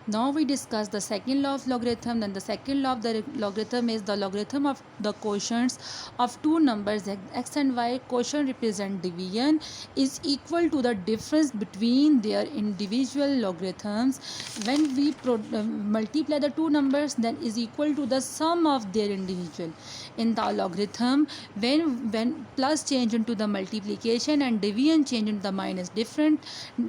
Now we discuss the second law of logarithm. Then the second law of the logarithm is the logarithm of the quotients of two numbers x and y. Quotient represent division is equal to the difference between their individual logarithms. When we multiply the two numbers, then is equal to the sum of their individual. In the logarithm, when plus change into the multiplication and division change into the minus, different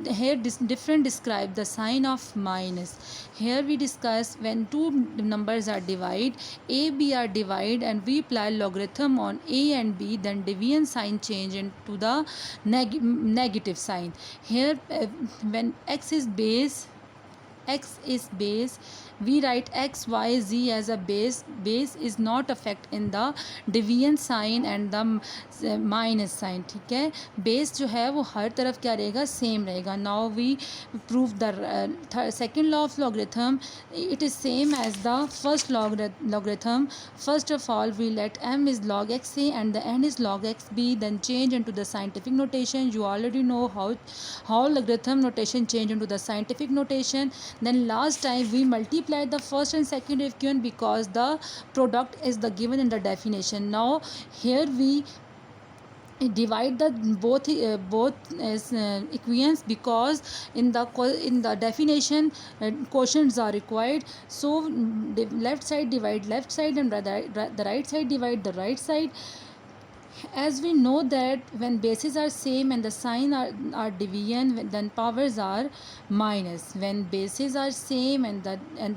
here different describe the sign of minus. Here we discuss when two numbers are divided, a b are divided, and we apply logarithm on a and b, then division sign change into the negative sign. Here when x is base, we write x y z as a base is not affect in the division sign and the minus sign. ठीक है, base जो है वो हर तरफ क्या रहेगा, same रहेगा. Now we prove the second law of logarithm. It is same as the first logarithm. First of all we let m is log x a and the n is log x b, then change into the scientific notation. You already know how logarithm notation change into the scientific notation. Then last time we multiplied the first and second equation because the product is the given in the definition. Now here we divide the both equations because in the definition quotients are required. So the left side divide left side and the right side divide the right side. As we know that when bases are same and the sign are division, then powers are minus. When bases are same and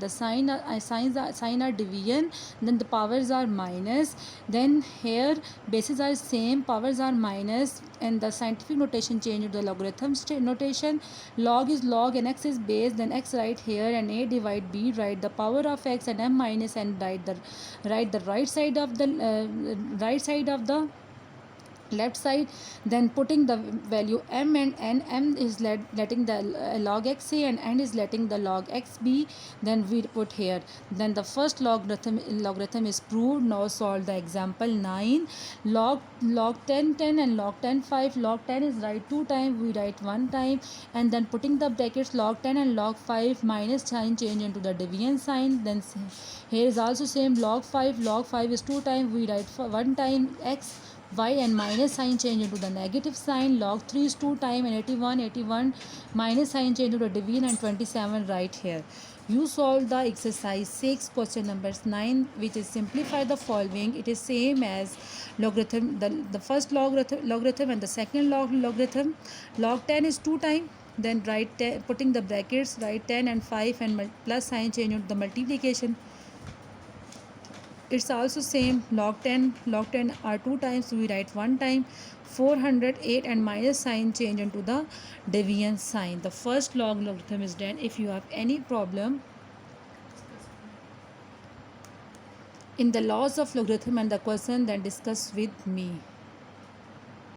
the sign are division, then the powers are minus. Then here bases are same, powers are minus, and the scientific notation change to the logarithm notation. Log is log and x is base, then x right here and a divide b, write the power of x and m minus, and write the right side of the left side, then putting the value m and n. M is letting the log x a and n is letting the log x b, then we put here. Then the first logarithm is proved. Now solve the example 9. Log 10 10 and log 10 5. Log 10 is write 2 times, we write 1 time, and then putting the brackets log 10 and log 5, minus sign change into the division sign. Then here is also same, log 5 is 2 times, we write 1 time x y, and minus sign change into the negative sign. Log 3 is 2 times, and 81 minus sign change into the division, and 27 right here. You solve the exercise 6 question numbers 9, which is simplify the following. It is same as logarithm, the first logarithm and the second logarithm. Log 10 is 2 times, then write 10, putting the brackets write 10 and 5 and plus sign change into the multiplication. It's also same, log 10 are 2 times, so we write 1 time. 408 and minus sign change into the division sign. The first logarithm is done. If you have any problem in the laws of logarithm and the question, then discuss with me.